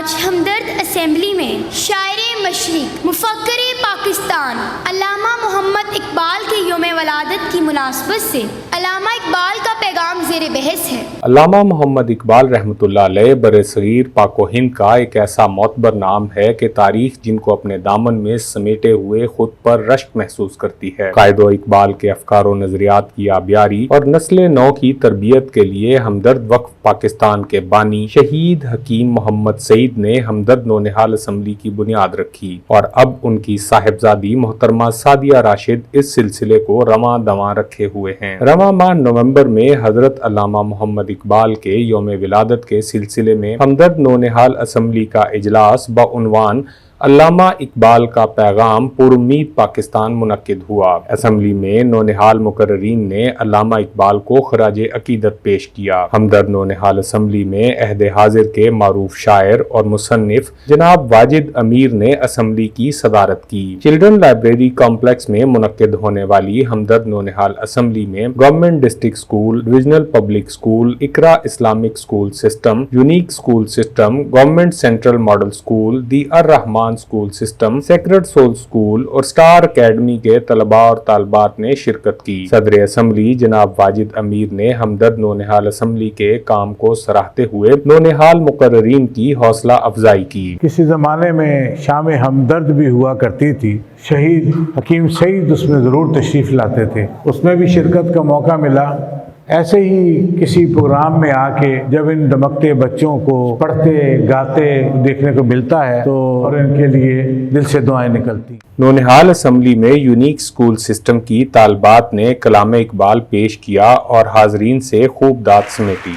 آج ہمدرد اسمبلی میں شاعر مشرق مفکر پاکستان علامہ محمد اقبال کے یوم ولادت کی مناسبت سے علامہ اقبال کا پیغام زیر بحث ہے۔ علامہ محمد اقبال رحمۃ اللہ علیہ برصغیر پاک و ہند کا ایک ایسا معتبر نام ہے کہ تاریخ جن کو اپنے دامن میں سمیٹے ہوئے خود پر رشک محسوس کرتی ہے۔ قائد و اقبال کے افکار و نظریات کی آبیاری اور نسل نو کی تربیت کے لیے ہمدرد وقف پاکستان کے بانی شہید حکیم محمد سعید نے ہمدرد نونہال اسمبلی کی بنیاد رکھی اور اب ان کی صاحبزادی محترمہ سعدیہ راشد اس سلسلے کو رواں دواں رکھے ہوئے ہیں۔ رواں ماہ نومبر میں حضرت علامہ محمد اقبال کے یوم ولادت کے سلسلے میں ہمدرد نونہال اسمبلی کا اجلاس بعنوان علامہ اقبال کا پیغام پر امید پاکستان منعقد ہوا۔ اسمبلی میں نونہال مقررین نے علامہ اقبال کو خراج عقیدت پیش کیا۔ ہمدرد نونہال اسمبلی میں عہد حاضر کے معروف شاعر اور مصنف جناب واجد امیر نے اسمبلی کی صدارت کی۔ چلڈرن لائبریری کمپلیکس میں منعقد ہونے والی ہمدرد نونہال اسمبلی میں government district school, divisional public school, Iqra Islamic school system, unique school system, government central model school, the Al Rahman school system, sacred soul school اور سٹار اکیڈمی کے طلباء اور طالبات نے شرکت کی۔ صدر اسمبلی جناب واجد امیر نے ہمدرد نونہال اسمبلی کے کام کو سراہتے ہوئے نونہال مقررین کی حوصلہ افزائی کی۔ کسی زمانے میں شام ہمدرد بھی ہوا کرتی تھی، شہید حکیم سعید اس میں ضرور تشریف لاتے تھے، اس میں بھی شرکت کا موقع ملا۔ ایسے ہی کسی پروگرام میں آ کے جب ان دمکتے بچوں کو پڑھتے گاتے دیکھنے کو ملتا ہے تو اور ان کے لیے دل سے دعائیں نکلتی۔ نونہال اسمبلی میں یونیک اسکول سسٹم کی طالبات نے کلام اقبال پیش کیا اور حاضرین سے خوب داد سمیٹی۔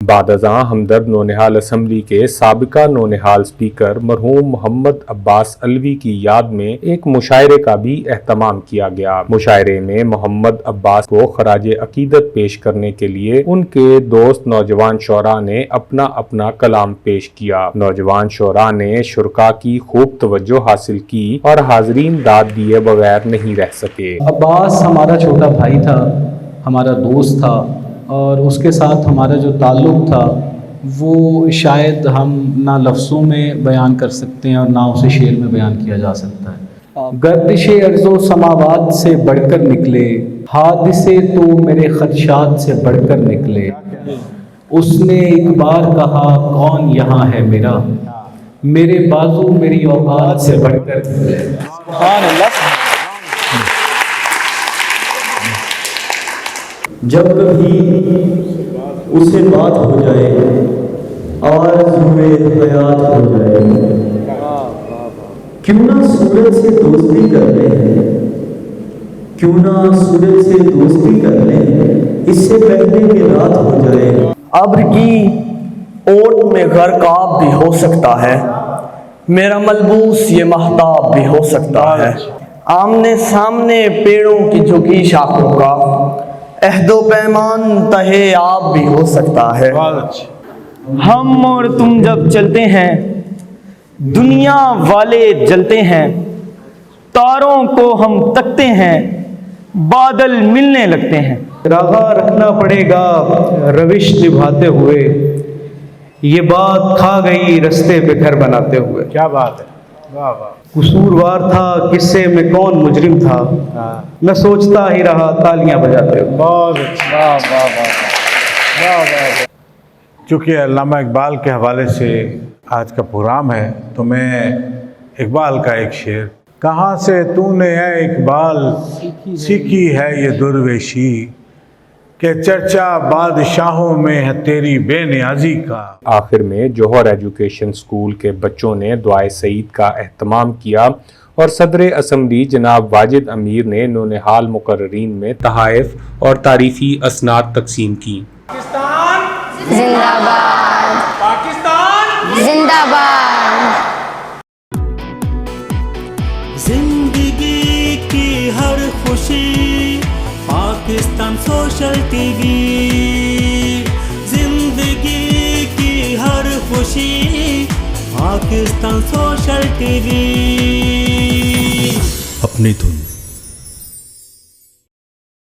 بعد ازاں ہمدرد نونہال اسمبلی کے سابقہ نونہال اسپیکر مرحوم محمد عباس علوی کی یاد میں ایک مشاعرے کا بھی اہتمام کیا گیا۔ مشاعرے میں محمد عباس کو خراج عقیدت پیش کرنے کے لیے ان کے دوست نوجوان شعراء نے اپنا اپنا کلام پیش کیا۔ نوجوان شعراء نے شرکاء کی خوب توجہ حاصل کی اور حاضرین داد دیے بغیر نہیں رہ سکے۔ عباس ہمارا چھوٹا بھائی تھا، ہمارا دوست تھا، اور اس کے ساتھ ہمارا جو تعلق تھا وہ شاید ہم نہ لفظوں میں بیان کر سکتے ہیں اور نہ اسے شعر میں بیان کیا جا سکتا ہے۔ گردش ارض و سماوات سے بڑھ کر نکلے، حادثے تو میرے خدشات سے بڑھ کر نکلے، اس نے ایک بار کہا کون یہاں ہے میرا، میرے بازو میری اوقات سے بڑھ کر نکلے۔ سبحان اللہ۔ جب کبھی اسے بات ہو جائے، آرزوئے حیات ہو جائے، کیوں نہ سورج سے دوستی کر لیں، کیوں نہ سورج سے دوستی کر لیں، اس سے پہلے کہ رات ہو جائے۔ ابر کی اوٹ میں غرقاب بھی ہو سکتا ہے، میرا ملبوس یہ مہتاب بھی ہو سکتا ہے، آمنے سامنے پیڑوں کی جھکی شاخوں کا عہد و پیمان تہے آب بھی ہو سکتا ہے۔ ہم اور تم جب چلتے ہیں دنیا والے جلتے ہیں، تاروں کو ہم تکتے ہیں بادل ملنے لگتے ہیں۔ راغا رکھنا پڑے گا روش نبھاتے ہوئے، یہ بات کھا گئی رستے پہ گھر بناتے ہوئے۔ کیا بات ہے، واہ واہ۔ قصوروار تھا قصے میں کون مجرم تھا، میں سوچتا ہی رہا تالیاں بجاتے ہوئے۔ بہت اچھا، واہ واہ واہ۔ چونکہ علامہ اقبال کے حوالے سے آج کا پروگرام ہے تو میں اقبال کا ایک شعر، کہاں سے تو نے اے اقبال سیکھی ہے یہ درویشی، کہ چرچا بادشاہوں میں ہے تیری بے نیازی کا۔ آخر میں جوہر ایجوکیشن اسکول کے بچوں نے دعائے سعید کا اہتمام کیا اور صدر اسمبلی جناب واجد امیر نے نونہال مقررین میں تحائف اور تعریفی اسناد تقسیم کی۔ پاکستان زندہ باد، پاکستان زندہ باد۔ زندگی کی ہر خوشی پاکستان سوشل ٹی وی، زندگی کی ہر خوشی پاکستان سوشل ٹی وی، اپنی دھن